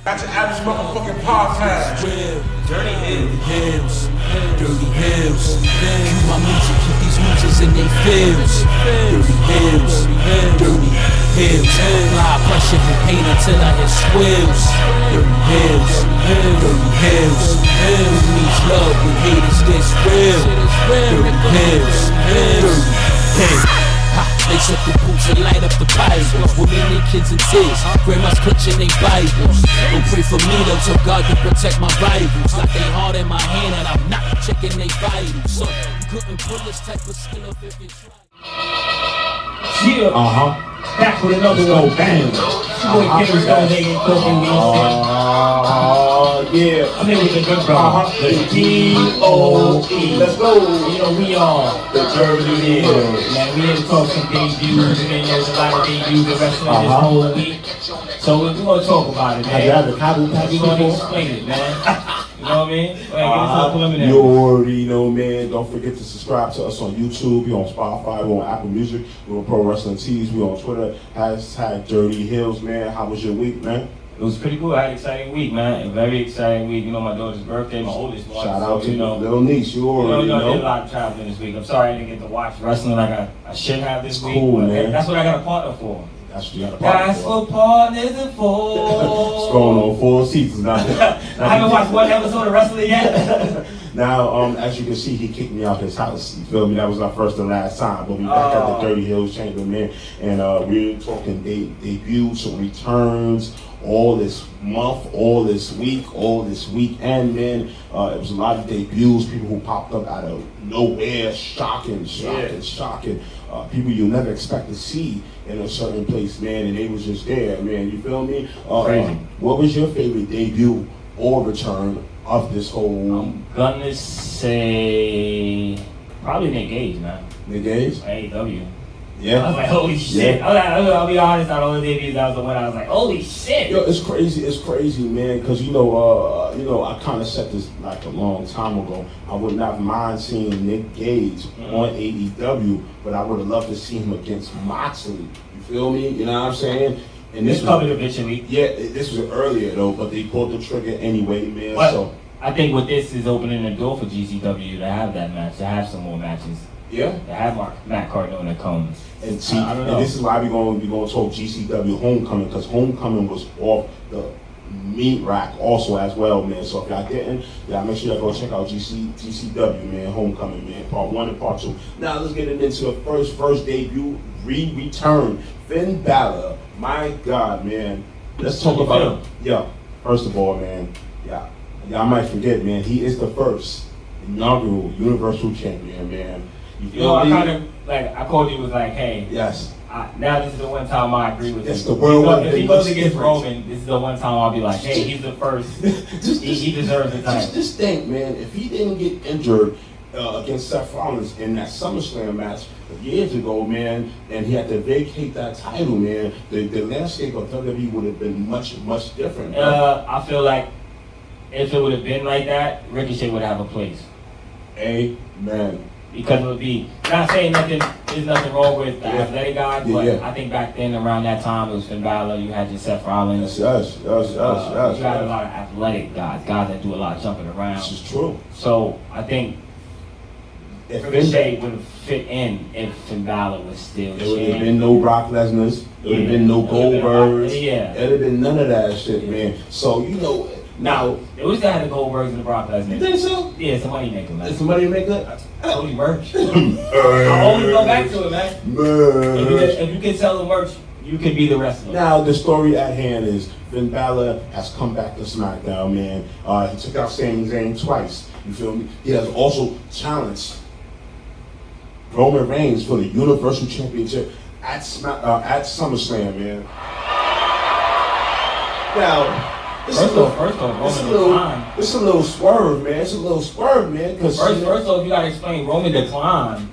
That's your average motherfucking podcast. Dirty Heelz, Dirty Heelz. Cue my music, keep these mooches in they fields. Dirty Heelz, Dirty Heelz. Apply pressure and pain until I hit squeals. Dirty Heelz, Dirty Heelz. Who needs love when haters gets real? Dirty Heelz, Dirty Heelz. Lace up the boots and light up the Bibles. Women and kids in tears, grandmas clutching their Bibles. Don't pray for me though, so God can protect my rivals. Like they hard in my hand and I'm not checking they vitals. So you couldn't pull this type of skill up if you tried. Yeah, back with another one. Bang. Yeah, I'm here with the good brother. The D.O.E. Let's go. You know, we are the Dirty Heelz. Man, we here to talk some debuts, and there's a lot of debuts the rest of this whole week. So we're going to talk about it, man. We're going to explain it, man. You know what I mean? Right, you already know, man. Don't forget to subscribe to us on YouTube. We're on Spotify. We're on Apple Music. We're on Pro Wrestling Tees. We're on Twitter. # Dirty Heelz, man. How was your week, man? It was pretty cool. I had an exciting week, man. A very exciting week. You know, my daughter's birthday, my oldest one. Shout out to your little niece. You already know. I did a lot of traveling this week. I'm sorry I didn't get to watch wrestling like I should have this week. Cool, but man. That's what I got a partner for. That's what you got a partner That's what partners are for. It's going on 4 seasons now. I haven't watched one episode of wrestling yet. Now, as you can see, he kicked me out his house. You feel me? That was our first and last time. But we back at the Dirty Heelz Chamber, man. And we're talking debuts and returns all this month, all this week, all this weekend, man. It was a lot of debuts, people who popped up out of nowhere, shocking. People you never expect to see in a certain place, man, and they was just there, man. You feel me? Crazy. What was your favorite debut or return of this whole? I'm gonna say probably Nick Gage, man. Nick Gage? AEW. Yeah. I was like, holy shit. Yeah. I'll be honest, out of all the debuts that was the one I was like, holy shit. Yo, it's crazy, man, because you know, I kind of said this like a long time ago. I would not mind seeing Nick Gage on AEW, but I would have loved to see him against Moxley. You feel me? You know what I'm saying? And this covered eventually. Yeah, this was earlier though, but they pulled the trigger anyway, man. But so I think what this is opening the door for GCW to have that match, to have some more matches. Yeah. To have Matt Cardona come. And see, I don't know. And this is why we're going to talk GCW Homecoming, because Homecoming was off the meat rack also as well, man. So if y'all didn't, make sure y'all go check out GCW, man, Homecoming, man, part 1 and part 2. Now let's get into the first debut, return, Finn Balor. My God, man. Let's talk about it. Yeah. First of all, man, y'all might forget, man, he is the first inaugural Universal Champion, man. You know, I kind of, I called you, was like, hey. Yes. Now this is the one time I agree with it's you. The world if he goes against Roman, this is the one time I'll be like, hey, he's the first. he deserves the title. Just think, man, if he didn't get injured against Seth Rollins in that SummerSlam match years ago, man, and he had to vacate that title, man, the landscape of WWE would have been much different. I feel like if it would have been like that, Ricochet would have a place. Amen. Because it would be, not saying there's nothing wrong with the athletic guys, but I think back then around that time it was Finn Balor, you had your Seth Rollins. Yes. You had a lot of athletic guys that do a lot of jumping around. This is true. So I think if Ricochet would have fit in if Finn Balor was still there would have been no Brock Lesnar's, there would have been no Goldbergs, there would have been none of that shit, man. So, you know, now, they wish they had the Goldbergs and the Brock Lesnar. You think so? Yeah, it's a money maker, man. It's a money maker? Only merch. I always go back to it, man. If you can sell the merch, you can be the wrestler. Now, the story at hand is Finn Balor has come back to SmackDown, man. He took out Sami Zayn twice. You feel me? He has also challenged Roman Reigns for the Universal Championship at SummerSlam, man. Now, First off, Roman it's a little swerve, man. Cause first off, you gotta explain Roman declined.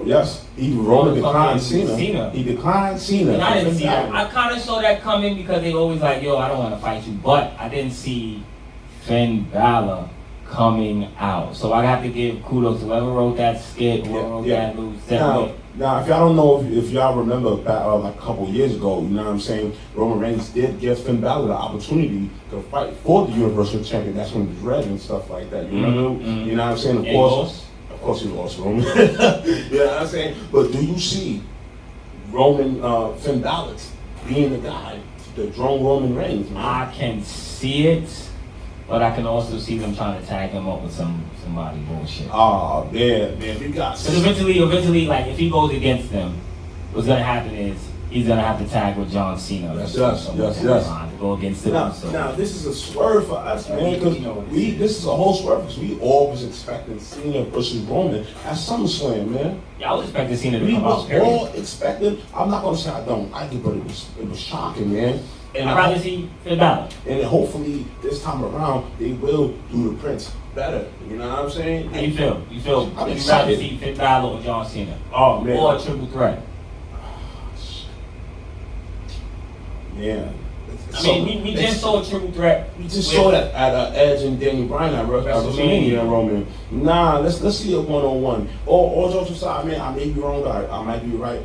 Yes, Roman declined Cena. He declined Cena. And I didn't see that. I kind of saw that coming because they always like, yo, I don't want to fight you, but I didn't see Finn Balor coming out. So I have to give kudos to whoever wrote that skit, whoever wrote that little segment. Now, if y'all don't know, if y'all remember back like a couple years ago, you know what I'm saying, Roman Reigns did give Finn Balor the opportunity to fight for the Universal Champion. That's when he was red and stuff like that. You remember? You know what I'm saying? Of course he lost, Roman. You know what I'm saying? But do you see Roman, Finn Balor being the guy to drone Roman Reigns, man? I can see it, but I can also see them trying to tag him up with somebody bullshit. Oh, man, we got. Because eventually, like if he goes against them, what's gonna happen is he's gonna have to tag with John Cena. Yes. To go against them. Now, this is a swerve for us, man, because this is a whole swerve because we all was expecting Cena versus Roman at SummerSlam, man. Yeah, I was expecting Cena to We come was out. all expecting. I'm not gonna say I don't like it, but it was shocking, man. And I'd rather see Finn Balor. And hopefully this time around they will do the Prince better. You know what I'm saying? How you feel? You feel I'm you'd excited. rather see Finn Balor or John Cena? Oh man. Or a triple threat? Yeah. I mean, we just saw a triple threat. We just saw that at Edge and Daniel Bryan at WrestleMania and Roman. Nah, let's see a one-on-one. All jokes aside, man, I may be wrong, but I might be right.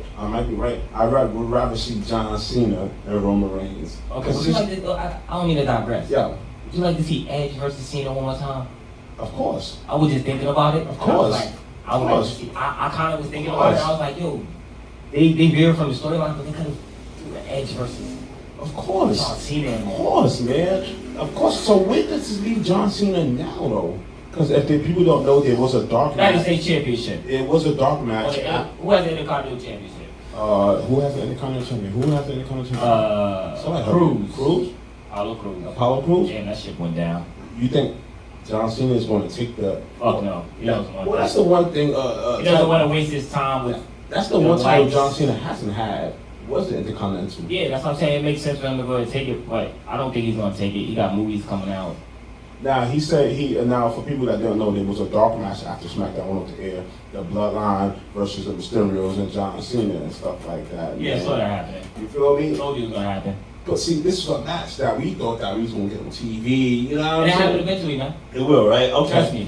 I would rather see John Cena and Roman Reigns. Okay, would you like to, I don't mean to digress. Yeah, Would you like to see Edge versus Cena one more time? of course. I was just thinking about it. Of course. I would like to see. I kind of was thinking about it. I was like, yo, they veered from the storyline, but they could have do the Edge versus Of course. John Cena. Of course, man. Of course. So where does this leave John Cena now, though? Because if people don't know, there was a dark United match. States Championship. It was a dark match. Who has the Intercontinental Championship? Who has the Intercontinental Champion? Who has the Intercontinental Champion? Somebody heard Cruz. Cruz? Apollo Cruz. Cruz? Yeah, that shit went down. You think John Cena is going to take the? Fuck no. He doesn't want Well, that. that's the one thing. He doesn't want to waste his time with. That's the one time John Cena hasn't had was the Intercontinental. Yeah, that's what I'm saying. It makes sense for him to go and take it, but I don't think he's going to take it. He got movies coming out. Now he said now for people that don't know, there was a dark match after SmackDown went up to air, the Bloodline versus the Mysterios and John Cena and stuff like that. Yeah, man. saw that happening. You feel me? Told you it was going to happen. But see, this is a match that we thought that we was gonna get on TV. You know what And I'm it happened saying? eventually, man. It will, right? Okay. Trust me.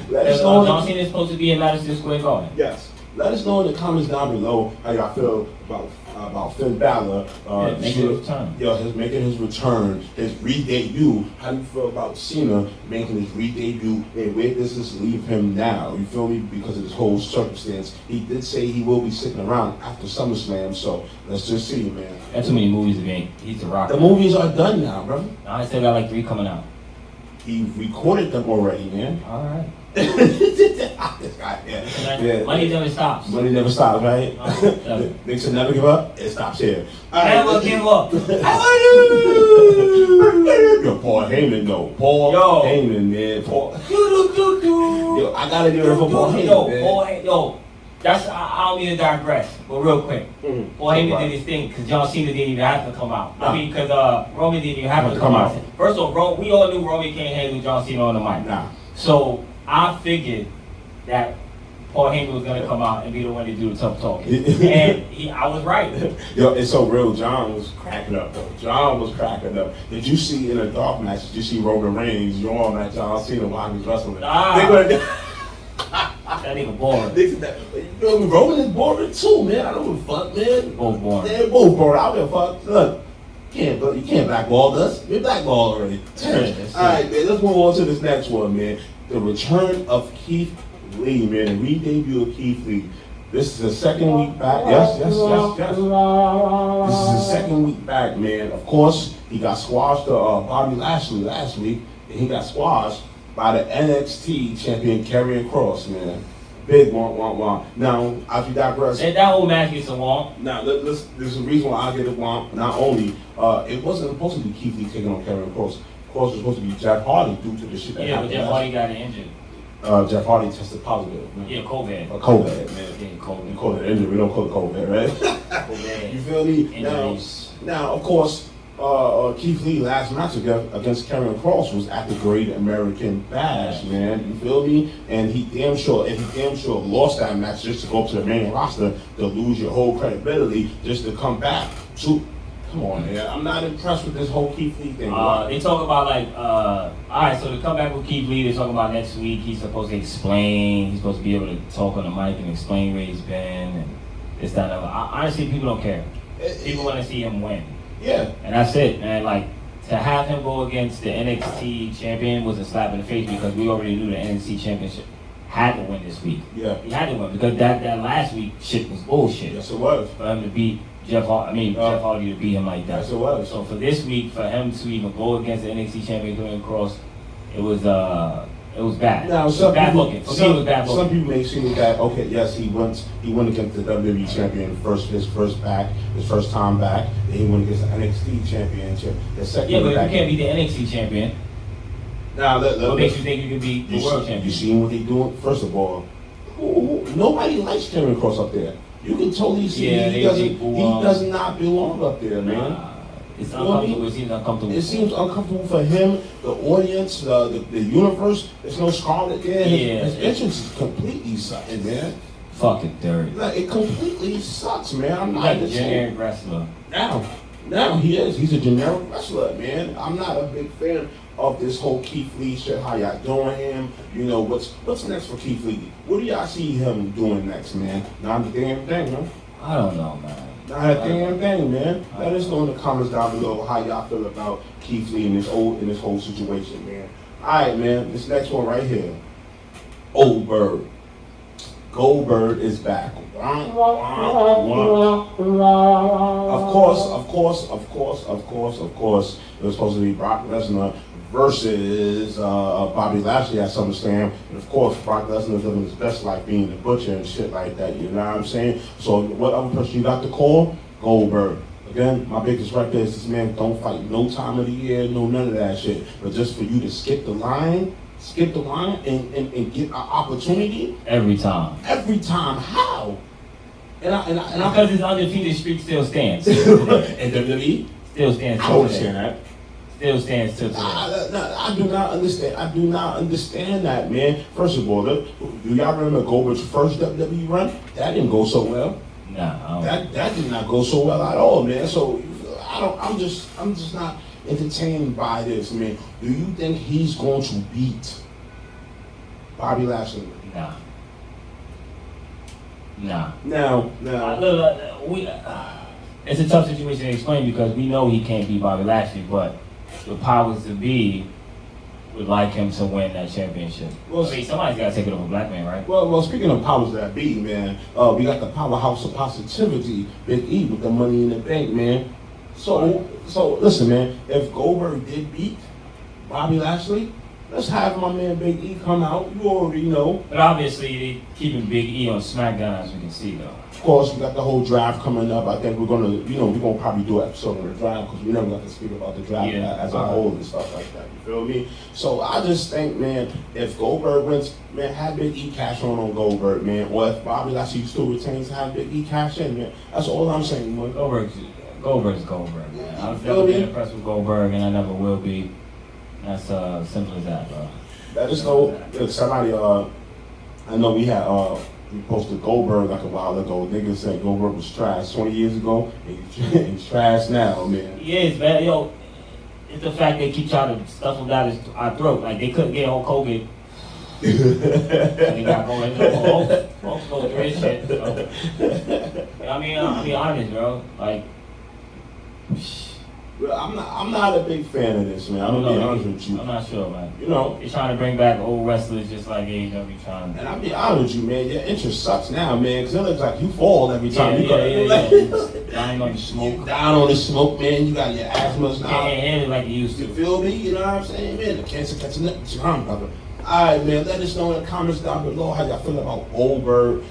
Let us know. John Cena is supposed to be in Madison Square Garden. Yes. Let us know in the comments down below how y'all feel about Finn Balor. Making his return. His making his return, his re-debut. How do you feel about Cena making his re-debut, and where does this leave him now? You feel me? Because of this whole circumstance. He did say he will be sticking around after SummerSlam, so let's just see, man. That's too many movies again. He's the Rock. The movies are done now, brother. I still got like 3 coming out. He recorded them already, man. All right. This guy, yeah. Money never stops. Money never stops, right? Never. They should never give up. It stops here. All right. Never give up. Yo, Paul Heyman, though. Paul Heyman, man. Paul. Yo, I gotta give it up for Paul Heyman, man. That's I don't mean to digress, but real quick. Paul Heyman did his thing because John Cena didn't even have to come out. I mean, because Roman didn't even have to come out. First of all, we all knew Roman can't handle John Cena on the mic. Nah. So I figured that Paul Heyman was gonna come out and be the one to do the tough talking, and I was right. Yo, it's so real. John was cracking up, though. John was cracking up. Did you see in a dark match? Did you see Roman Reigns yawn at John Cena while he was wrestling? That nigga boring. You feel me? Roman is boring too, man. I don't give a fuck, man. Both boring. They're both boring. I don't give a fuck. Look, you can't blackball us. We're blackballed already. Alright, man, let's move on to this next one, man. The return of Keith Lee, man. The re-debut of Keith Lee. This is the second week back. Yes. This is the second week back, man. Of course, he got squashed to Bobby Lashley last week, and he got squashed by the NXT champion Karrion Kross, man. Big womp. Now, as we digress. And that whole match gets a womp. Now, there's a reason why I get a womp. Not only, it wasn't supposed to be Keith Lee taking on Karrion Kross. Kross was supposed to be Jeff Hardy due to the shit that happened. Yeah, but Jeff Hardy got injured. Jeff Hardy tested positive, man. Yeah, COVID. COVID, man. Yeah, COVID. We call it injury. We don't call it COVID, right? COVID. You feel me? Injuries. Now, of course, Keith Lee last match against Karrion Kross was at the Great American Bash, man. You feel me? And he damn sure lost that match just to go up to the main roster to lose your whole credibility just to come back to. Come on, man. I'm not impressed with this whole Keith Lee thing. They talk about like, all right, so to come back with Keith Lee, they're talking about next week. He's supposed to explain. He's supposed to be able to talk on the mic and explain where he's been. And This, that, and the other. Honestly, people don't care. People want to see him win. Yeah. And that's it, man. Like, to have him go against the NXT champion was a slap in the face because we already knew the NXT championship had to win this week. Yeah. He had to win because that last week shit was bullshit. Yes, it was. For him to beat Jeff Hardy to beat him like that. Yes, it was. So for this week, for him to even go against the NXT champion coming across, it was bad. Now, it was bad booking. For me, it was bad booking. Some people may see that, okay, yes, he went against the WWE champion his first time back. Then he went against the NXT championship. The second Yeah, but if back. you can't beat the NXT champion, now, what makes you think you can beat the world champion? You seen what they doing? First of all, nobody likes Karrion Kross up there. You can totally see he does not belong up there, man. It's uncomfortable. It seems uncomfortable. It seems uncomfortable for him, the audience, the universe. There's no Scarlet there. His entrance is completely sucks, man. Fucking dirty. Like, it completely sucks, man. I'm not like a generic wrestler. Now he is. He's a generic wrestler, man. I'm not a big fan of this whole Keith Lee shit. How y'all doing him? You know what's next for Keith Lee? What do y'all see him doing next, man? Not a damn thing, man. I don't know, man. Not a damn thing, man. Let us know in the comments down below how y'all feel about Keith Lee in this whole situation, man. All right, man. This next one right here, Goldberg. Goldberg is back. Of course. It was supposed to be Brock Lesnar versus Bobby Lashley at SummerSlam. And of course, Brock Lesnar is living his best life being the butcher and shit like that. You know what I'm saying? So what other person you got to call? Goldberg. Again, my biggest right there is this man don't fight no time of the year, no none of that shit. But just for you to skip the line and get an opportunity every time. How? Because his undefeated streak still stands. And WWE still stands. I understand that. Still stands till today. I do not understand. I do not understand that, man. First of all, do y'all remember Goldberg's first WWE run? That didn't go so well. Nah, that did not go so well at all, man. So I'm just not entertained by this, man. Do you think he's going to beat Bobby Lashley? Nah. Now, it's a tough situation to explain because we know he can't beat Bobby Lashley, but the powers to be would like him to win that championship. Well, somebody's got to take it over Black Man, right? Well, speaking of powers that be, man, we got the powerhouse of positivity, Big E, with the Money in the Bank, man. So listen, man, if Goldberg did beat Bobby Lashley, let's have my man Big E come out. You already know. But obviously, they keeping Big E on SmackDown, as we can see, though. Of course, we got the whole draft coming up. I think we're gonna probably do an episode on the draft because we never got to speak about the draft as a whole and stuff like that. You feel me? So I just think, man, if Goldberg wins, man, have Big E cash on Goldberg, man. Or if Bobby Lashley still retains, have Big E cash in, man. That's all I'm saying, man. Goldberg's Goldberg, man. I've never been impressed with Goldberg, and I never will be. That's simple as that, bro. That is no. Somebody, I know we had we posted Goldberg like a while ago. Niggas said Goldberg was trash 20 years ago. He's trash now, man. He is, man. Yo, it's the fact they keep trying to stuff him down our throat. Like they couldn't get Hulk Hogan. They got going Hulk go through his shit. So. I mean, I'll be honest, bro. Like. Well, I'm not a big fan of this, man. I'm gonna be honest with you. I'm not sure, man. You know, they're trying to bring back old wrestlers just like AEW trying. And I'll be honest with you, man. Your interest sucks now, man, because it looks like you fall every time you go. Dying on the smoke. Down on the smoke, man. You got your asthmas now. Can't handle it like you used to. You feel me? You know what I'm saying, man? The cancer catching up with your arm, brother. Alright, man, let us know in the comments down below how y'all feel about Goldberg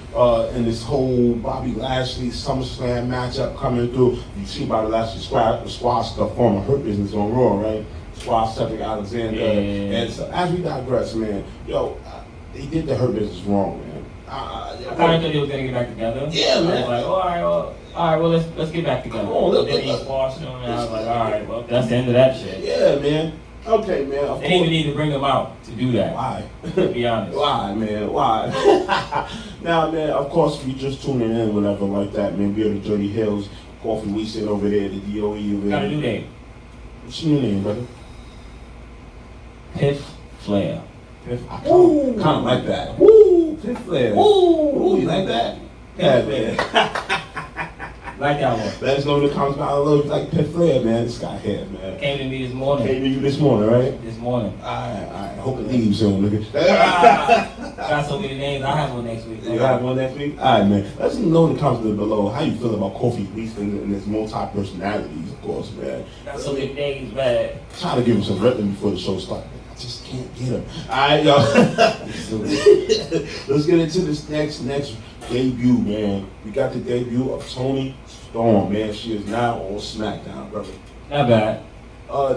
and this whole Bobby Lashley SummerSlam matchup coming through. You see Bobby Lashley squash the former Hurt Business on Raw, right? Squash Cedric Alexander. And so, as we digress, man, they did the Hurt Business wrong, man. I kind of thought they were going to get back together. Yeah, man. I was like, all right, well, let's get back together. Then he squashed them, and I was like, all right, well, that's the end of that shit. Yeah, man. Okay, man. They didn't even need to bring them out to do that. Why? To be honest. Why, man? Why? Now, man, of course, we just tuning in, whatever like that, man. We are the Dirty Heelz Coffee. We sit over there, the DOE over there. Got a new name. What's your new name, brother? Piff Flair. Piff. I kind of like that. Woo! Piff Flair. Woo! You like that? Yeah, man. Like that one. Let us know in the comments about a little like Pit Flair, man. This guy here, man. Came to me this morning. Came to you this morning, right? This morning. Alright. Hope it leaves soon, nigga. Got so many names. I'll have one next week. You have one next week? Alright, man. Let us know in the comments below how you feel about Kofi Kingston and his multi-personalities, of course, man. Got so many names, man. Try to give him some wrestling before the show starts. I just can't get him. Alright, y'all. Let's get into this next debut, man. We got the debut of Toni Storm, man. She is now on SmackDown, brother. Not bad.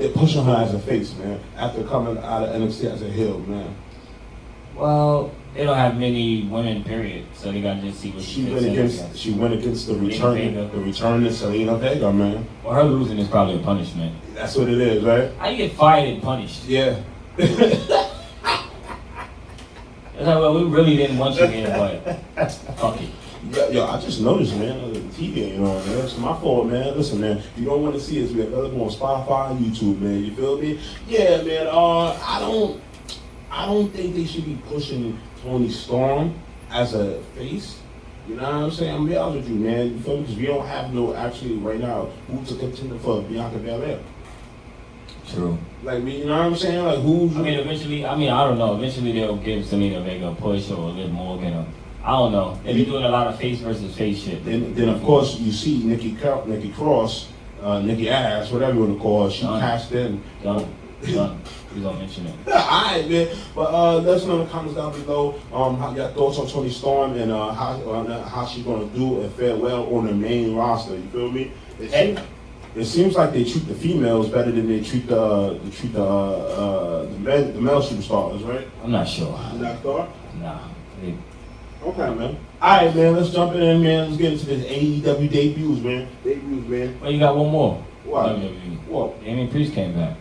They're pushing her as a face, man. After coming out of NXT as a heel, man. Well, they don't have many women, period. So they gotta just see what She went against the returning Selena Vega, man. Well, her losing is probably a punishment. That's what it is, right? How you get fired and punished? Yeah. It's like, well, we really didn't want you here, but fuck it. Yo, I just noticed, man, the TV ain't on, man. It's my fault, man. Listen, man, if you don't want to see us, we're available on Spotify and YouTube, man. You feel me? Yeah, man, I don't think they should be pushing Toni Storm as a face. You know what I'm saying? I'm gonna be honest with you, man. You feel me? Because we don't have no, actually, right now, who's a contender for Bianca Belair. True. Like, you know what I'm saying? Like, who's... I don't know. Eventually they'll give Selena Vega a push or Liv Morgan or... I don't know. They be doing a lot of face versus face shit. Then of course, you see Nikki Cross, Nikki Ass, whatever you want to call her, she cashed in. Done. We don't mention it. Alright, man. But let us know in the comments down below how your thoughts on Toni Storm and how she's gonna do and fare well on the main roster. You feel me? It seems like they treat the females better than they treat the male superstars, right? I'm not sure. You not sure? Nah. Okay, man. Alright, man. Let's jump in, man. Let's get into this AEW debuts, man. Well, you got one more. What? WWE. What? Damian Priest came back.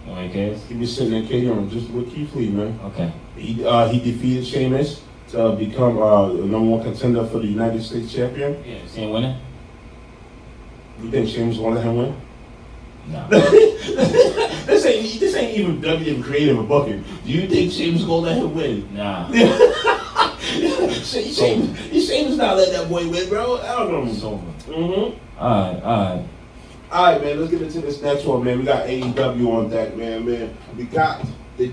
Alright, guys. He was sitting in KO just with Keith Lee, man. Okay. He defeated Sheamus to become the #1 contender for the United States champion. Yeah, same winning? You think Sheamus gonna let him win? No. This ain't even WWE creative or booking. Do you think Sheamus gonna let him win? Nah. Sheamus not letting that boy win, bro. I don't know. It's over. Alright, man. Let's get into this next one, man. We got AEW on deck, man. We got the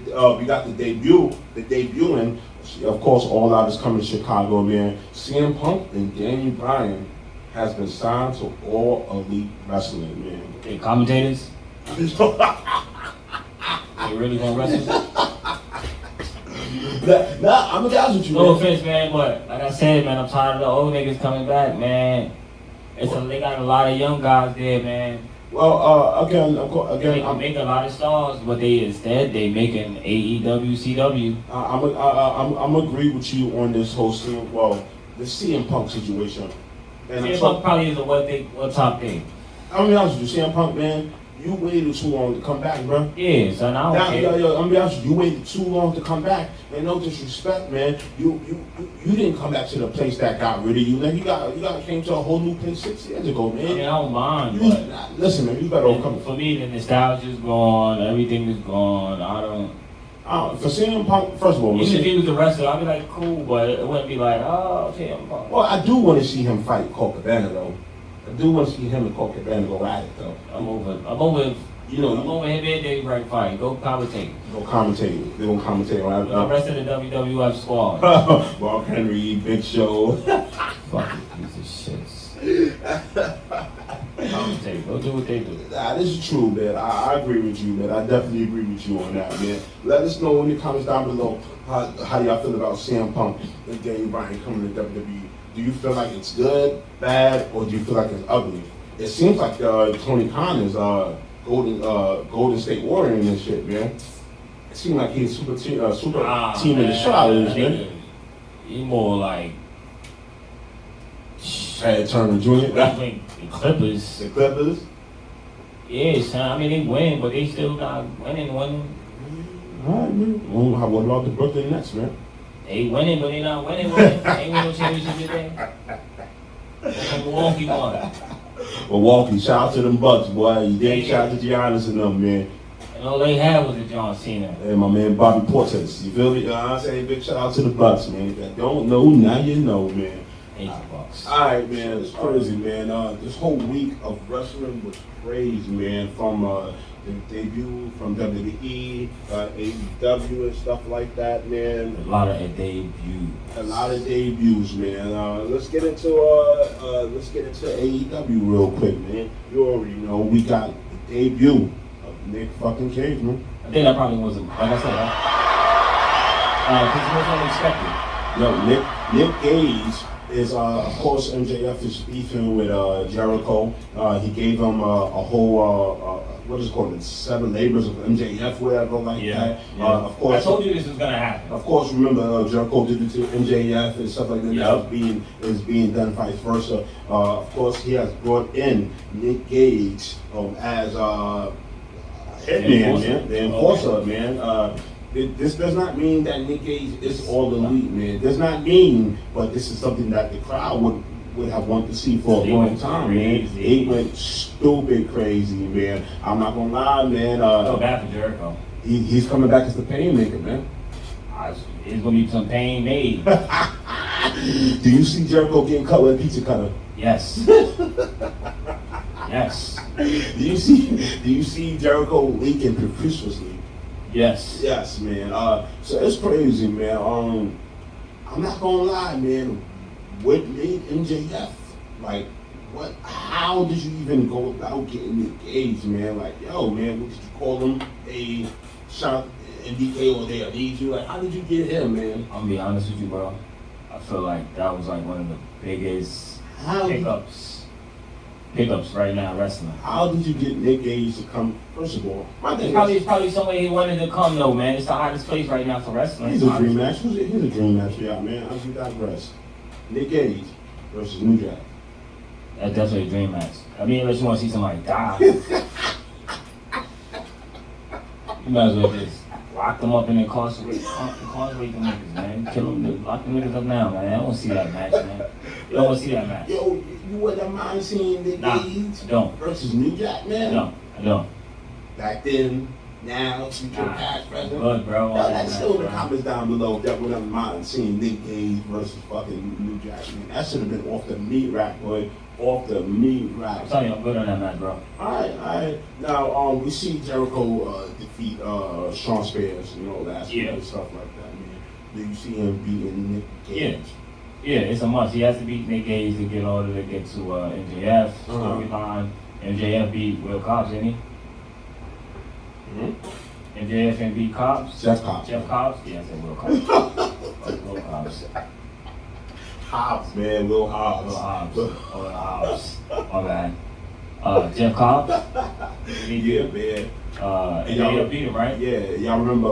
debuting. Of course, All Out is coming to Chicago, man. CM Punk and Daniel Bryan has been signed to All Elite Wrestling, man. Hey, commentators? They really gonna wrestle? Nah, I'm gonna be honest with you, No man. offense, man, but like I said, man, I'm tired of the old niggas coming back, man. They got a lot of young guys there, man. Well, again, They can make a lot of stars, but they making AEW, CW. I'm agree with you on this whole scene. Well, the CM Punk situation. And CM Punk probably is a one top thing. I'm gonna be honest with you, CM Punk, man. You waited too long to come back, bro. Yeah, son, I don't care. I'm gonna be honest with you. You waited too long to come back, and no disrespect, man. You didn't come back to the place that got rid of you. Man, you came to a whole new place 6 years ago, man. I mean, I don't mind, but listen, man, you better come. For me, the nostalgia's gone. Everything is gone. For CM Punk, first of all, even if he was the wrestler, I'd be like, cool, but it wouldn't be like, oh, CM Punk. Well, I do want to see him fight Colt Cabana, though. I do want to see him and Colt Cabana go at it, though. I'm over him and Dave right fight. Go commentate. They're gonna commentate on The rest of the WWF squad. Mark Henry, Big Show. Fucking piece of shit. Commentate. Go do what they do. Nah, this is true, man. I agree with you, man. I definitely agree with you on that, man. Let us know in the comments down below how y'all feel about CM Punk and Daniel Bryan coming to WWE. Do you feel like it's good, bad, or do you feel like it's ugly? It seems like Tony Khan is Golden State Warrior in this shit, man. It seems like he's super team in the shot out of this, man. He more like Turner Jr. The Clippers. The Clippers. Yeah, son. I mean, they win, but they still not winning. All right, man. Well, what about the Brooklyn Nets, man? They winning, but they not winning. They ain't win no championship today. Milwaukee won. Milwaukee, shout out to them Bucks, boy. You didn't shout out to Giannis and them, man. And all they had was a John Cena. And my man Bobby Portis. You feel me? You know what I'm saying? Big shout out to the Bucks, man. If you don't know, now you know, man. $80. Alright, man, it's crazy, man. This whole week of wrestling was crazy, man. From the debut from WWE, AEW, and stuff like that, man. A lot of debuts. A lot of debuts, man. Let's get into AEW real quick, man. You already know we got the debut of Nick fucking Cage, man. I think that probably wasn't, like I said, because it was unexpected. Yo, Nick Gage is, of course, MJF is beefing with Jericho. He gave him a whole, what is it called, 7 labors of MJF, whatever, like that. Yeah. Of course, I told you this was gonna happen. Of course, remember Jericho did it to MJF and stuff like that. Yep. That is being done vice versa. Of course, he has brought in Nick Gage as Hitman, man, the enforcer, man. This does not mean that Nick Gage is all elite, man. It does not mean, but this is something that the crowd would have wanted to see for a long time, man. It went stupid crazy, man. I'm not gonna lie, man. So bad for Jericho. He's coming back as the Painmaker, man. It's gonna be some pain made. Do you see Jericho getting cut with a pizza cutter? Yes. Yes. Do you see Jericho leaking profusely? Yes. Yes, man. So it's crazy, man. I'm not gonna lie, man. What made MJF like? What? How did you even go about getting engaged, man? Like, yo, man, what did you call him? A shot NDK or they need you? Like, how did you get him, man? I'm gonna be honest with you, bro. I feel like that was like one of the biggest pickups right now in wrestling. How did you get Nick Gage to come? First of all, It's probably somewhere he wanted to come, though, man. It's the hottest place right now for wrestling. He's a dream match. He's a dream match for y'all, man. As we digress. Nick Gage versus New Jack. That's definitely a dream match. I mean, unless you want to see somebody die. You might as well just lock them up and incarcerate them niggas, man. Kill them, lock them niggas up now, man. I don't want to see that match, man. You don't want to see that match. Yo, you wouldn't mind seeing Nick Gage versus New Jack, man? No, I don't. Back then, now, future, past, present. Good, bro. That's still in the comments down below. That wouldn't mind seeing Nick Gage versus fucking New Jack, man. That should have been off the meat rack, boy. Off the meat rack. I'm telling you, I'm good on that match, bro. Alright. Now, we see Jericho defeat Sean Spears, last week and stuff like that, man. Do you see him beating Nick Gage? Yeah, it's a must. He has to beat Nick Gage to get order to get to MJF storyline. MJF beat Will Cobbs, didn't he? MJF and beat Cobbs? Jeff Cobbs. Jeff Cobbs? Yeah, I said Will Cobbs. Will Cobbs. Hobbs, man, Will Hobbs. Will Hobbs. My bad. Jeff Cobbs. Yeah, man. And y'all beat him, right? Yeah, y'all remember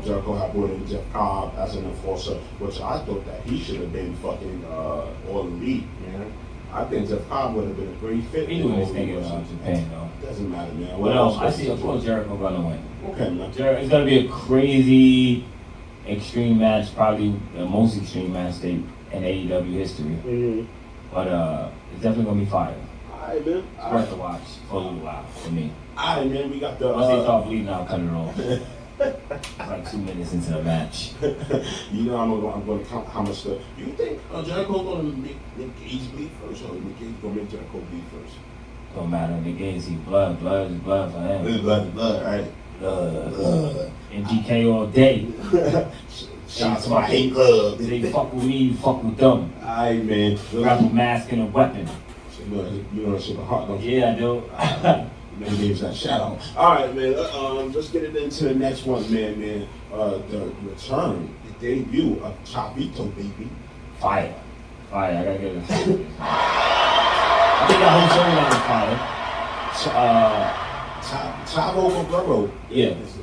Jericho had brought in Jeff Cobb as an enforcer, which I thought that he should have been fucking all elite, man. I think Jeff Cobb would have been a great fit. He doing his thing about Japan, though. Doesn't matter, man. What else? I see, of course, Jericho gonna win. Okay, man. It's gonna be a crazy extreme match, probably the most extreme match in AEW history. Mm-hmm. But it's definitely gonna be fire. Alright, man. It's worth the watch for a little while for me. Alright, man. We got the. Once they start bleeding, I'll cut it off. It's like 2 minutes into the match. I'm gonna count how much stuff. Do you think Jericho's gonna make Nick Gage bleed first, or Nick Gage gonna make Jericho bleed first? Don't matter. Nick Gage, see blood is blood for him. Blood, right? Blood. MGK all day. Shots to my hate club. They fuck with me, you fuck with them. Alright, man. Grab a mask and a weapon. You know that shit by heart, don't you? Yeah, I do. Man gives that shout out. Alright, man. Let's get it into the next one, man. The return, the debut of Chavito, baby. Fire. I gotta get it. I think that whole storyline is fire. Chavo Guerrero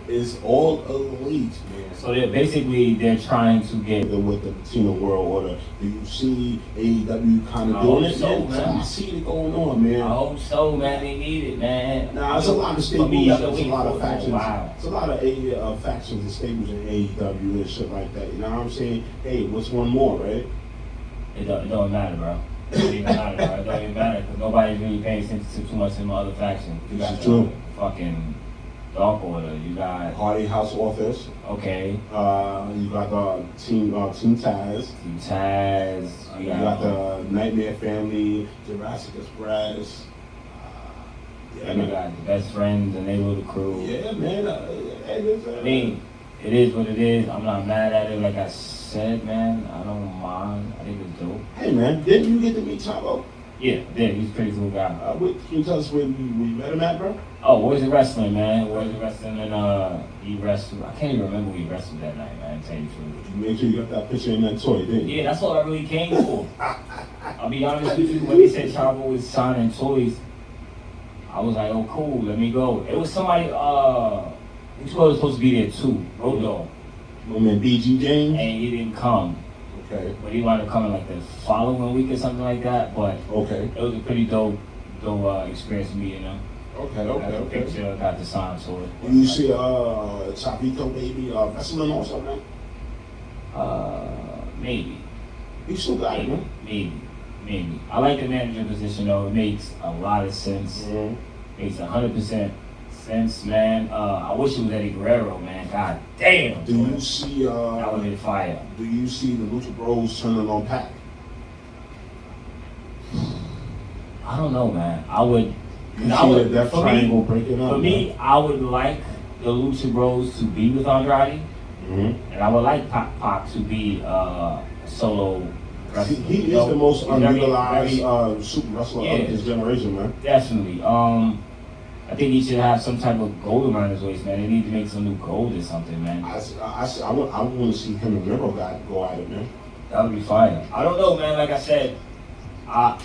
is all elite, man. So they're trying to get with the Latino World Order. Do you see AEW kind of doing it? So, man. I see it going on, man. I hope so, man. They need it, man. Nah, there's a lot of stables. There's a lot of factions. Wow. There's a lot of factions and stables in AEW and shit like that. You know what I'm saying? Hey, what's one more, right? It don't matter, bro. It don't even matter, bro. It don't even matter because nobody's really paying attention to too much in my other faction. You This got is true. fucking Dark Order. You got Hardy House Office. okay. You got Team Taz. Team Taz. You got the Nightmare Family, Jurassic Express. Yeah, And you man. got the Best Friends and they little crew. Yeah, man. I mean, it is what it is. I'm not mad at it. Like I said, man, I don't mind. I think it's dope. Hey, man, didn't you get to meet Chavo? Yeah, he's a pretty cool guy. Can you tell us where we met him at, bro? Oh, Where's the Wrestling, man? Where's the Wrestling? And he wrestled. I can't even remember who he wrestled that night, man. To tell you the truth. You made sure you got that picture in that toy, didn't you? Yeah, that's all I really came for. I'll be honest with you. When they said Chavo was signing toys, I was like, oh, cool, let me go. It was somebody, which was supposed to be there too, Road Dogg. My man BG James? And he didn't come. Okay. But he wanted to come in like the following week or something like that. But Okay. it was a pretty dope experience meeting him. Okay, Got the okay. picture, got the sign to it. Do you see Chavito baby wrestling or something? Maybe. He still got it, man. Maybe. I like the manager position though. It makes a lot of sense. Mm-hmm. Makes 100% sense, man. I wish it was Eddie Guerrero, man. God damn. Do you see That would be fire. do you see the Lucha Bros turning on Pac? I don't know, man. I would. You see the Death Triangle breaking up? For me, I would like the Lucha Bros to be with Andrade, Mm-hmm. and I would like Pac to be a solo wrestler. He You know, is the most he's very- unutilized very- super wrestler Yeah. of his generation, man. Definitely. I think he should have some type of gold around his waist, man. They need to make some new gold or something, man. I want to see him and Miro go at it, man. That would be fire. I don't know, man. Like I said, I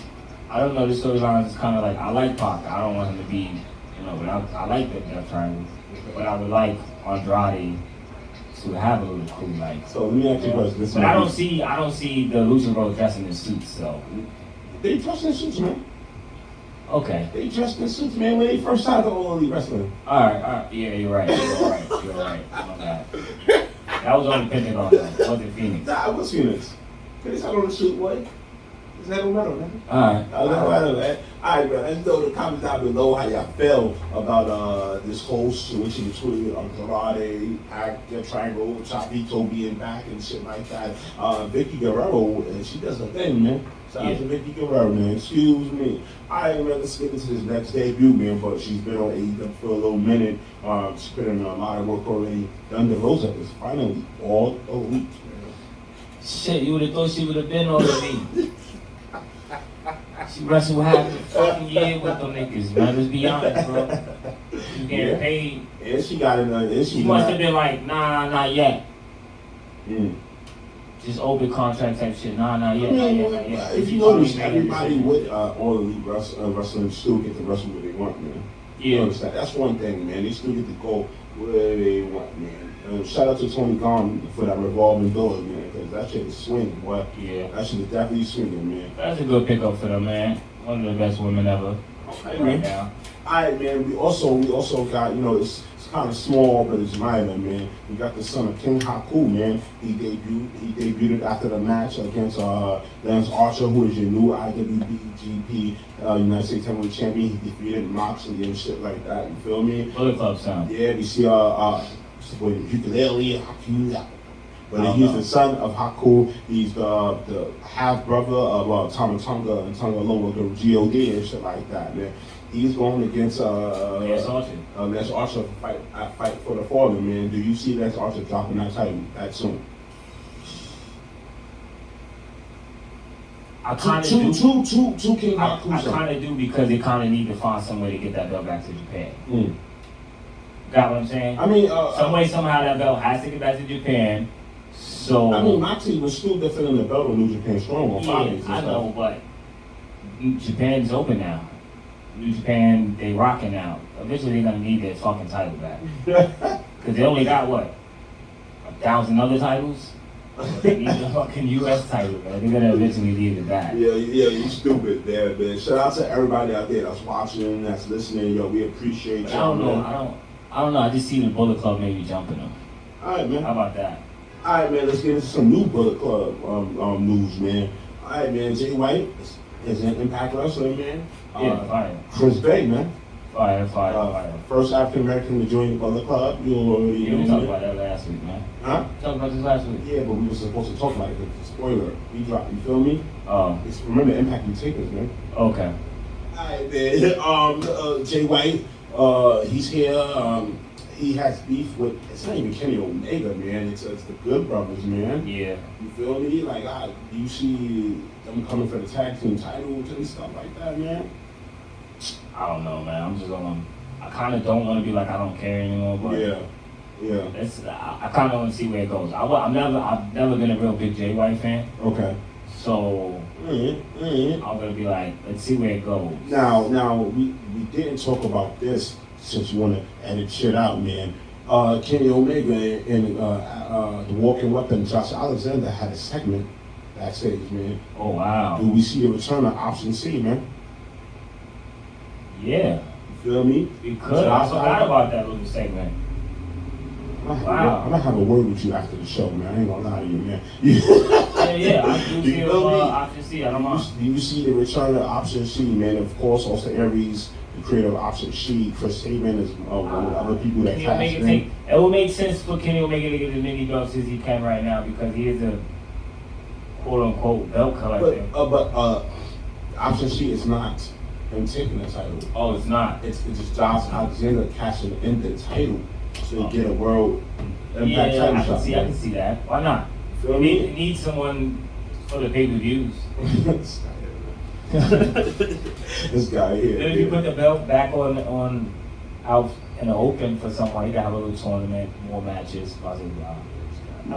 don't know. This storyline is kind of like I like Pac. I don't want him to be, but I like the Death Triangle. But I would like Andrade to have a little crew, like. So let me ask you a question. But I don't see the Lucha Bros dressing in suits, so. They dressed in suits, man. Okay. They dressed in suits, man, when they first started All Elite Wrestling. All right. Yeah, you're right. You're right. My bad. That was on Pentagon, though. It wasn't Phoenix. Nah, it was Phoenix. They started on the suit, boy. Is that no matter, man? All right. No matter, man. All right, man. Let's know in the comments down below how y'all feel about this whole situation between Andrade, Death Triangle, Chavito being back and shit like that. Vicky Guerrero, she does her thing, man. Shout out to Vicky Guerrero, man. Excuse me. All right, man. Let's get into this next debut, man. But she's been on AEW for a little minute. She's put in a lot of work already. Thunder Rosa is finally All Elite, man. Shit, you would have thought she would have been on me. She wrestled half the fucking year with them niggas, man. Let's be honest, bro. You getting paid. And she got it. She must have been like, nah, not yet. Mm. Just open contract type shit. Nah, not yet. If you notice, everybody with All Elite Wrestling still get to wrestle where they want, man. You Yeah. understand? That's one thing, man. They still get to go where they want, man. Shout out to Tony Khan for that revolving door, man, because that shit is swinging, boy. Yeah. That shit is definitely swinging, man. That's a good pickup for them, man. One of the best women ever. Right now. Alright, man. We also got, it's kind of small, but it's minor, man. We got the son of King Haku, man. He debuted after the match against Lance Archer, who is your new IWGP United States Heavyweight Champion. He defeated Moxley and shit like that. You feel me? Bullet Club sound. Yeah, we see ukulele Haku. But he's the son of Haku. He's the half brother of Tama Tonga and Tonga Longa, the G.O.D. and shit like that, man. He's going against Lance Archer. Lance Archer fight for the fallen, man. Do you see Lance Archer dropping that title that soon? I kind of do. Two King Haku. I kind of do because they kind of need to find some way to get that belt back to Japan. Mm. Got what I'm saying? I mean, some way, somehow that belt has to get back to Japan. So I mean, Moxley was still defending the belt on New Japan Strong on Fridays. I know, but Japan's open now. New Japan, they rocking now. Eventually, they're gonna need their fucking title back because they only got what 1,000 other titles. They need the fucking U.S. title, man. They're gonna eventually need it back. Yeah, you stupid there, man. Shout out to everybody out there that's watching, that's listening. Yo, we appreciate you. I don't know. I just see the Bullet Club maybe jumping them. All right, man. How about that? All right, man. Let's get into some new Bullet Club news, man. All right, man. Jay White is in Impact Wrestling, man. Yeah, fire. Chris Bay, man. Fire. First African American to join the Bullet Club. You already You know. talked about that last week, man. Huh? Talked about this last week. Yeah, but we were supposed to talk about it. It's a spoiler. We dropped. You feel me? Oh, It's, remember Impact New Takers, man. okay. Alright, man. Jay White. He's here. He has beef with. It's not even Kenny Omega, man. It's the Good Brothers, man. Yeah. You feel me? Like, you see them coming for the tag team titles and stuff like that, man. I don't know, man. I'm just gonna. I kind of don't want to be like I don't care anymore, but Yeah. I kind of want to see where it goes. I've never been a real big Jay White fan, Okay. so I'm gonna be like, let's see where it goes. Now we didn't talk about this since you want to edit shit out, man. Kenny Omega and the Walking Weapon, Josh Alexander had a segment backstage, man. Oh wow. Do we see a return of Option C, man? Yeah, You feel me? we could. I forgot about that little segment. I'm Wow. gonna have a word with you after the show, man. I ain't gonna lie to you, man. Yeah. I do You see feel me? Option C. I don't mind. Do you see the return of Option C, man? Of course, Austin Aries, the creator of Option C, Chris Sabin is one of the other people that Kenny cast Omega in. it will make sense for Kenny Omega to get as many belts as he can right now because he is a quote unquote belt collector. But Option C is not him taking the title. Oh, it's not. It's just Josh Alexander cashing in the title to get a world impact title I shot. can see that. Why not? Feel We me? need someone for the pay-per-views. This guy here. Then if you put the belt back on out in the open for someone, you can have a little tournament, more matches, blah blah blah.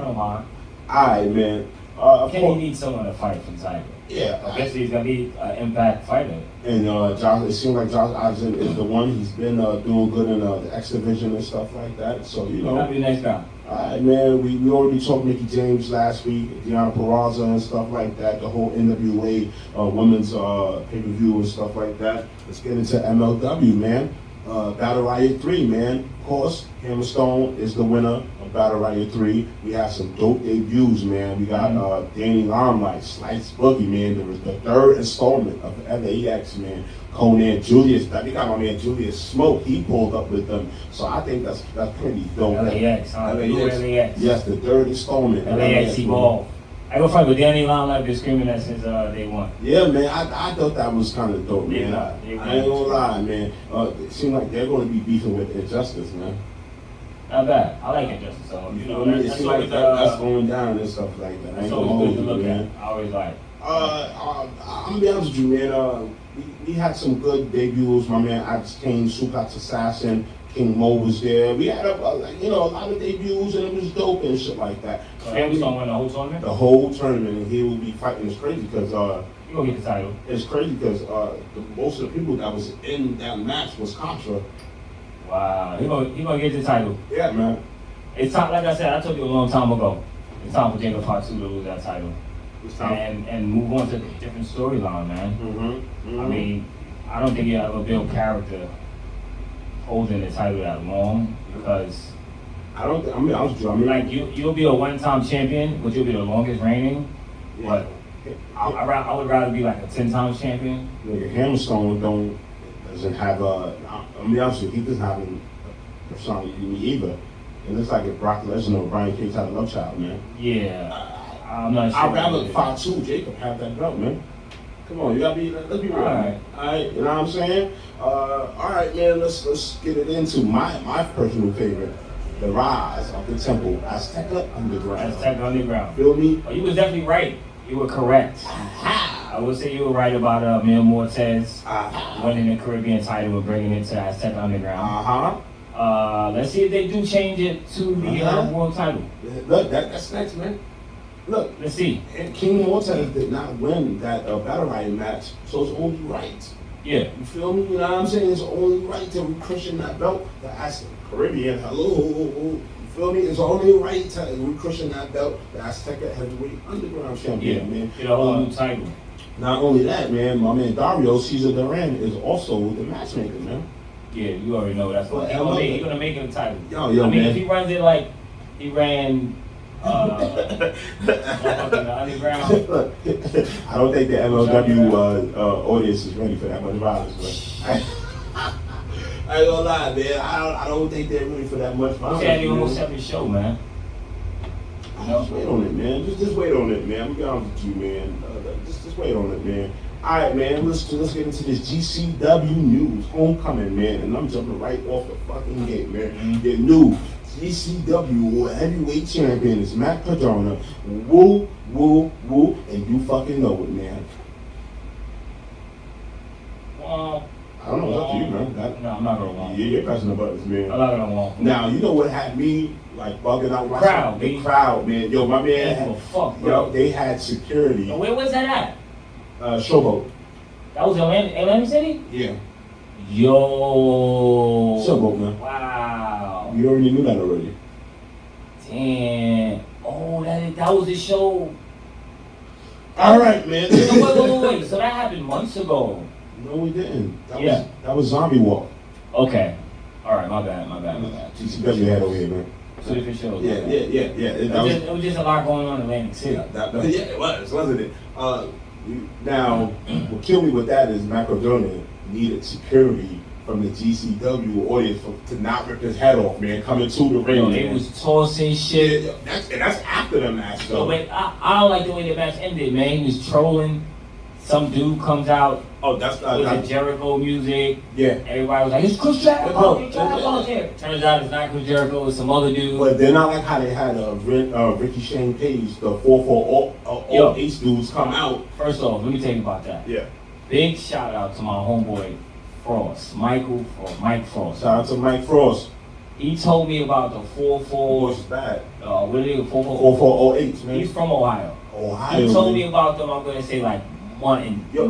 I don't mind. Alright, man. Of Kenny course, needs someone to fight from title. yeah. Eventually he's gonna be an Impact fighter. And Josh, it seems like Josh Alexander is the one. He's been doing good in the X Division and stuff like that. So you know. That'll be the next guy. Alright, man, we already talked Mickey James last week, Deanna Peraza and stuff like that, the whole NWA women's pay-per-view and stuff like that. Let's get into MLW, man. Battle Riot 3, man. Of course, Hammerstone is the winner of Battle Riot 3. We have some dope debuts, man. We got Danny Limelight, Slice Boogie, man. There was the third installment of LAX, man. Conan Julius, we got my man Julius Smoke. He pulled up with them, so I think that's pretty dope. LAX, huh? LAX. Yes, the third installment. LAX evolved. I go fight with Danny Limelight been screaming that since day one. Yeah, man, I thought that was kind of dope, man. Yeah, I ain't gonna lie, man. It seems like they're going to be beefing with Injustice, man. Not bad. I like Injustice, so you know It that's seems always like that's going down and stuff like that. I that's ain't gonna always hold good to you, look man. at. I always like. I'm gonna be honest with you, man. We had some good debuts. My man Alex Kane, Sukat Assassin, King Mo was there. We had a lot of debuts, and it was dope and shit like that. Famous don't win the whole tournament. The whole tournament, and he will be fighting. It's crazy because You gonna get the title. it's crazy because most of the people that was in that match was Contra. Wow, he gonna get the title. Yeah, man. It's time, like I said, I told you a long time ago. It's time for Jacob Fatu to lose that title It's time. and move on to a different storyline, man. Mm-hmm. I mean, I don't think you ever build character holding the title that long because, I mean, honest with you. I mean, like, you'll be a one-time champion, but you'll be the longest reigning. But I would rather be like a 10-time champion. Nigga, Hammerstone doesn't have I'm be honest with you, he doesn't have a personality to me either. It looks like if Brock Lesnar or Brian Cage had a love child, man. Yeah, I'm not sure. I'd rather Fatu Jacob have that belt, man. Come on, you gotta be. Let's be real. Alright. Alright, you know what I'm saying? Alright, man. Let's get it into my personal favorite, the rise of the Temple, Azteca Underground. Aztec Underground. Feel me? Oh, you was definitely right. You were correct. I would say you were right about Mil Mortez winning the Caribbean title and bringing it to Aztec Underground. Let's see if they do change it to the world title. Look, that's next, man. Look, Let's see. and King Mortez did not win that Battle Riot match, so it's only right. Yeah. You feel me? You know what I'm saying? It's only right to recushion that belt to Aztec Caribbean. Hello. You feel me? It's only right to recushion that belt to Azteca Heavyweight Underground Champion, man. Get a whole new title. Not only that, man, my man Dario Cesar Duran is also the matchmaker, man. Yeah, you already know that's what Well, he's gonna make it a title. Yo, I mean, man. if he runs it like he ran Underground. I don't think the MLW audience is ready for that much violence, but I ain't gonna lie, man. I don't think they're ready for that much violence. Okay, almost every show, man. Just wait on it, man. Just wait on it, man. I'm be honest with you, man. Just wait on it, man. All right, man. Let's get into this GCW news, homecoming, man. And I'm jumping right off the fucking gate, man. The new GCW heavyweight champion is Matt Cardona. Woo, woo, woo, and you fucking know it, man. I don't know, it's up to you, man. No, I'm not gonna want. Yeah, you're pressing the buttons, man. I'm not gonna want. Now, you know what had me like bugging out? Crowd, the crowd, man. Yo, my man had fuck, bro. Yo, they had security. Where was that at? Showboat. That was Atlanta City? Yeah. Yo. Showboat, man. Wow. You already knew that already. Damn. Oh, that was the show. All right, man. Wait. So that happened months ago. No, we didn't. That was Zombie Walk. Okay. All right, my bad. GCW had over here, man. 2 different shows. Yeah. It was just a lot going on in Atlantic City. Yeah, it was, wasn't it? Now, what killed me with that is Matt Cardona needed security from the GCW audience to not rip his head off, man, coming to the ring. They was tossing shit. Yeah, that's after the match, though. But I don't like the way the match ended, man. He was trolling. Some dude comes out. Oh, that's with the Jericho music. Yeah. Everybody was like, it's Chris Jericho. Turns out it's not Chris Jericho, it's some other dude. But they're not like how they had Ricky Shane Page, the 4-4 dudes come out. First off, let me tell you about that. Yeah. Big shout out to my homeboy Frost, Mike Frost. Shout out to Mike Frost. He told me about the 4-4. What's that? What is it? 4-4-08, man. He's from Ohio. Ohio. He told me about them, I'm going to say like months ago.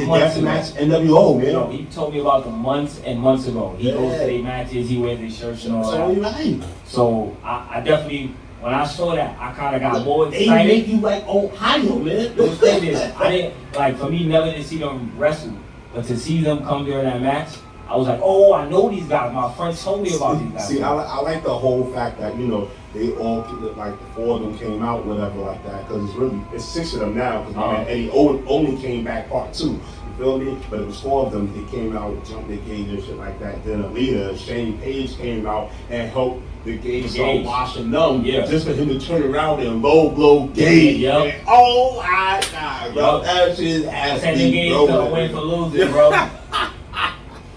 Match NWO, man. No, he told me about them months and months ago. He goes to their matches, he wears their shirts and all that. Right. So I definitely, when I saw that, I kind of got more They excited. make you like Ohio, man. The thing is, I didn't, like, for me, never to see them wrestle, but to see them come during that match, I was like, oh, I know these guys. My friends told me about these guys. See, I like the whole fact that, you know, they all, like, the 4 of them came out, whatever, like that, because it's 6 of them now, because my man Eddie only came back part 2. You feel me? But it was 4 of them. They came out, jumped the cage and shit like that. Then Alita, Shane Page came out and helped the Gage start washing them, just for him to turn around and low blow Gage. Yep. Oh my God, bro, that shit has to be couldn't win for losing, bro.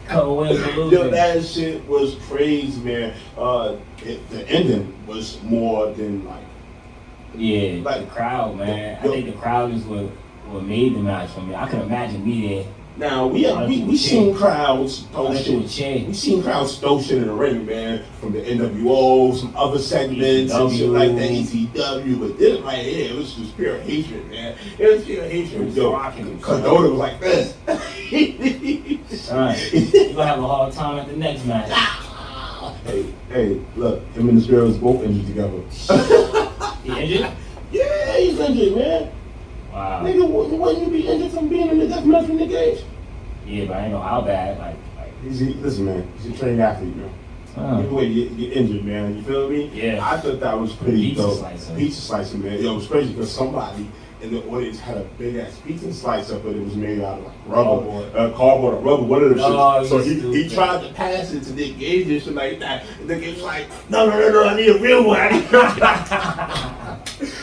Couldn't win for losing. Yo, that shit was crazy, man. The ending was more than like. Yeah, the crowd, man. I think the crowd is what made the match for me. I could imagine me there. Now we seen crowds throw shit. We seen crowds throw shit in the ring, man, from the NWO, some other segments and shit like that, ECW. But this right here, it was just pure hatred, man. It was pure hatred. Yo, Cardona was like this. Alright, you gonna have a hard time at the next match. Hey, look, him and this girl is both injured together. He injured? Yeah, he's injured, man. Wow. Nigga, wouldn't you be injured from being in the death match in the Gage? Yeah, but I ain't know how bad. Like listen, man, he's a trained athlete, man. Anyway, you're injured, man. You feel me? Yeah. I thought that was pretty dope. Slicer. Pizza slicer, man. Yo, it was crazy because somebody in the audience had a big ass pizza slicer, but it was made out of like rubber, cardboard or rubber, one of them shit. So he tried to pass it to Nick Gage and shit like that. And Nick Gage was like, no, I need a real one.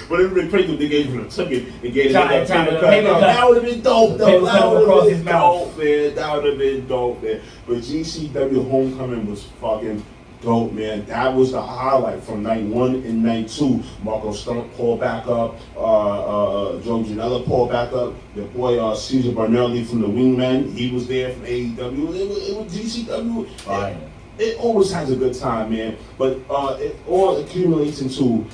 But it would have been crazy if Nick Gage would have took it and gave it a paper cut. That would have been dope, though. That would have been dope, man. That would have been dope, man. But GCW Homecoming was fucking dope, man. That was the highlight from night 1 and night 2. Marco Stunt pulled back up. Joe Janela pulled back up. Your boy Caesar Barnelli from the Wingmen, he was there from AEW. It was GCW. Fine. It always has a good time, man. But it all accumulates into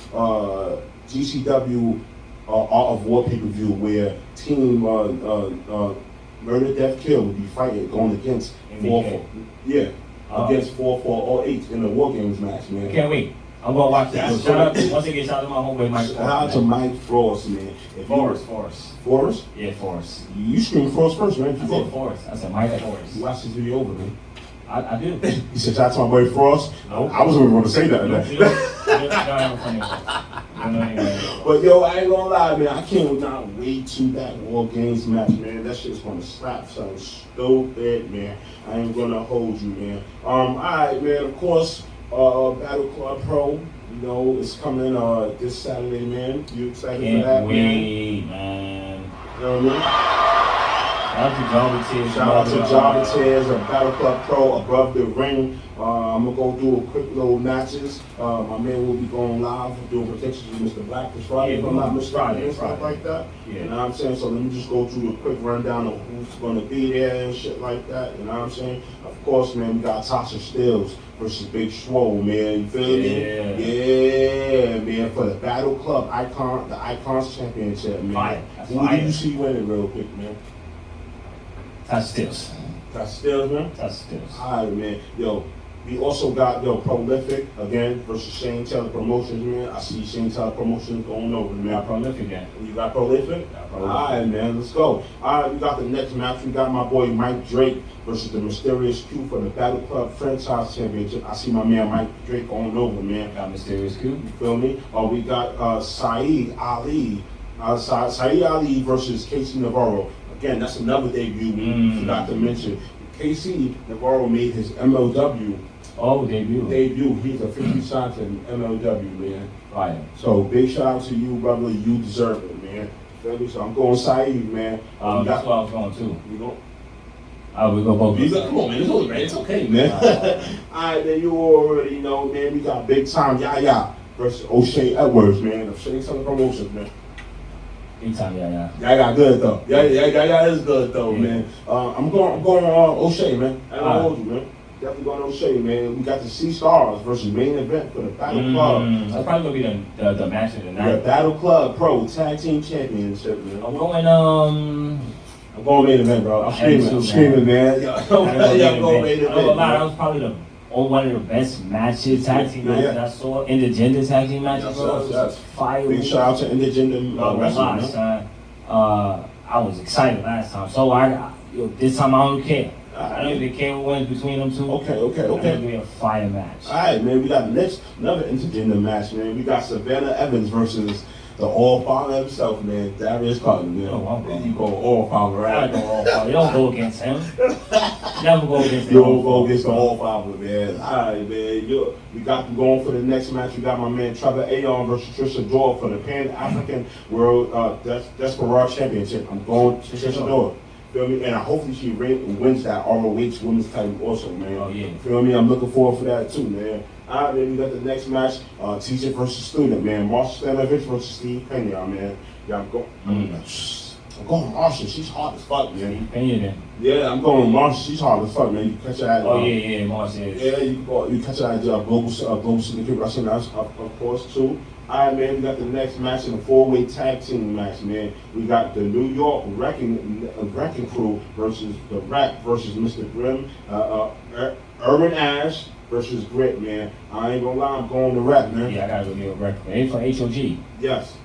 GCW Art of War pay-per-view where Team Murder, Death, Kill would be fighting, going against 4-4. Yeah. Against 4-4-08 in the War Games match, man. Can't wait. I'm gonna watch that. Shout out once again, shout out to my homeboy Mike Frost. Shout out to Mike Frost, man. Forrest? Yeah, Forrest. You screamed Frost first, man. I said Forrest. I said Mike Forrest. You watched this video over, man. I do. You said shout out to my boy Frost. Nope. I wasn't even going to say that. You don't have a funny one. But yo, I ain't gonna lie, man. I can't not wait to that War Games match, man. That shit's gonna slap something stupid, man. I ain't gonna hold you, man. Alright, man. Of course, Battle Club Pro. You know, it's coming this Saturday, man. You excited for that, Wait, man. You know what I mean? Shout out to Jobber Tears of Battle Club Pro above the ring. I'm gonna go do a quick little matches. My man will be going live doing predictions with Mr. Black this Friday, if I'm not mistaken, and stuff like that. Yeah. You know what I'm saying? So let me just go through a quick rundown of who's gonna be there and shit like that. You know what I'm saying? Of course, man, we got Tasha Steelz versus Big Swole, man. You feel me? Yeah, man. For the Battle Club the Icons Championship, man. Who do you see winning, real quick, man? Tasha Steelz. Tasha Steelz, man. Tasha Steelz. All right, man. Yo, we also got Prolific again versus Shane Taylor Promotions, man. I see Shane Taylor Promotions going over, man. Got Prolific again. You got Prolific? Got Prolific. All right, man. Let's go. All right, we got the next match. We got my boy Mike Drake versus the Mysterious Q for the Battle Club Franchise Championship. I see my man Mike Drake going over, man. Got Mysterious Q. You feel me? We got Saeed Ali. Saeed Ali versus Casey Navarro. Again, that's another debut we forgot to mention. Casey Navarro made his MLW debut. He's a 50 shots in MLW, man. Right. So big shout out to you, brother. You deserve it, man. Feel me? So I'm going Saeed, man. That's what I was going too. You go. We go both. Come on, man. It's okay, man. All right, then you already know, man. We got big time Yaya versus O'Shea Edwards, man. O'Shea Taylor Promotions, man. Big time, yeah. Yaya good though. Yaya is good though, man. I'm going O'Shea, man. I don't hold you, man. Definitely going O'Shea, man. We got the Sea Stars versus main event for the Battle Club. That's probably gonna be the match of the night. The Battle Club Pro Tag Team Championship, man. I'm going main event, bro. I'm screaming, man. I'm going main event. That was probably one of the best matches, tag team matches I saw. Intergender tag team matches, bro. Yes. Fire. Big shout out to Intergender wrestling, man. I was excited last time, so this time I don't care. I don't even care who wins between them two. Okay. It's gonna be a fire match. All right, man. We got another intergender match, man. We got Savannah Evans versus the All-Father himself, man. Darius Cotton, man. You go All-Father, right? I go All-Father. You don't go against him. Never go against him. You don't go against the All-Father, man. All right, man. We got them going for the next match. We got my man Trevor Ayon versus Trisha Dore for the Pan-African World Desperate Championship. I'm going Trisha Dore. Feel me? And hopefully she wins that ROH women's title also, man. Oh, yeah. Feel me? I'm looking forward for that too, man. All right, man. We got the next match, teacher versus student, man. Marshall Stanovich versus Steve Pena, man. Yeah, I'm going Marshall. She's hard as fuck, man. Steve Pena then. Yeah, I'm going Marshall. She's hard as fuck, man. You catch her at. Yeah, Marshall. Yeah, you catch her at Global Syndicate Wrestling, of course, too. All right, man, we got the next match in a four-way tag team match, man. We got the New York Wrecking Crew versus the Wreck versus Mr. Grimm. Urban Ash versus Grit, man. I ain't gonna lie, I'm going to Wreck, man. Yeah, I gotta go New York Wrecking Crew. They from HOG. Yes.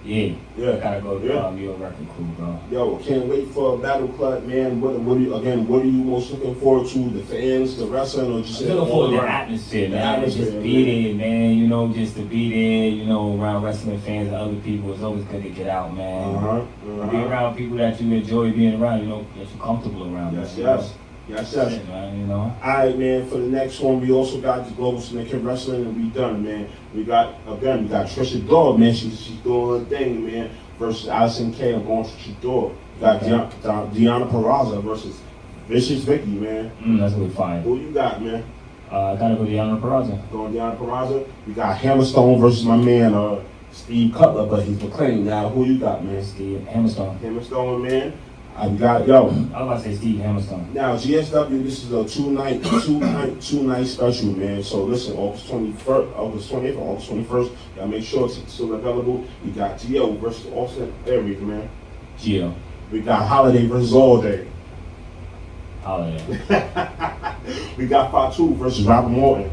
Yeah. I gotta go to New York Wrecking Crew, bro. Yo, can't wait for a Battle Club, man. What are you most looking forward to? The fans, the wrestling, or just I'm looking forward to the atmosphere, man. Just be there, man. You know, just to be there, you know, around wrestling fans and other people. It's always good to get out, man. Be around people that you enjoy being around, you know, that you're comfortable around. Yes. Man, you know. All right, man. For the next one, we also got the Global Syndicate Wrestling, and we done, man. We got Trisha Dore, man. She's doing her thing, man. Versus Allison K. I'm going Trisha Dore. We got Deanna Peraza versus Vicious Vicky, man. That's gonna be fine. Who you got, man? I gotta go Deanna Peraza. Going Deanna Peraza. We got Hammerstone versus my man Steve Cutler, but he's McLean now. Who you got, man? Steve Hammerstone. Hammerstone, man. I got I was about to say Steve Hammerstone. Now GSW, this is a two night special, man. So listen, August 28th, August 21st. Y'all make sure it's still available. We got Gio versus Austin Aries, man. Gio. We got Holiday versus All Day. Holiday. We got Fatu versus Robert Morton.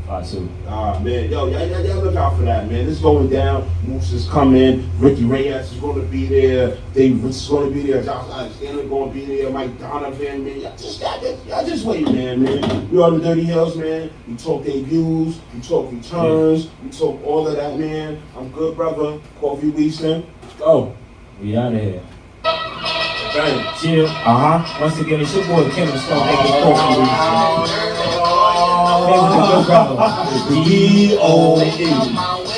5-2. Man, yo, y'all look out for that, man. This going down. Moose is coming. Ricky Reyes is going to be there. Dave Rich is going to be there. Josh Alexander going to be there. Mike Donovan, man. Y'all just wait, man. We are the Dirty Heelz, man. We talk debuts. We talk returns. We talk all of that, man. I'm good, brother. Coffee Weaston. Let's go. We out of here. Bang. Chill. Once again, it's your boy Kim Stone, aka Coffee Weaston. D-O-E.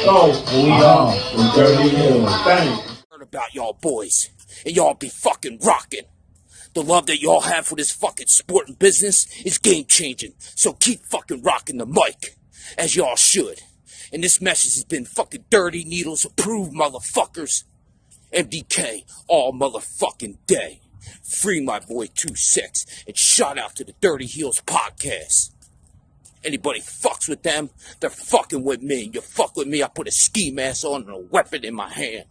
So, we are the Dirty Heelz. Bang. Heard about y'all boys, and y'all be fucking rocking. The love that y'all have for this fucking sport and business is game changing. So keep fucking rocking the mic, as y'all should. And this message has been fucking Dirty Needles approved, motherfuckers. MDK all motherfucking day. Free my boy 2-6, and shout out to the Dirty Heelz podcast. Anybody fucks with them, they're fucking with me. You fuck with me, I put a ski mask on and a weapon in my hand.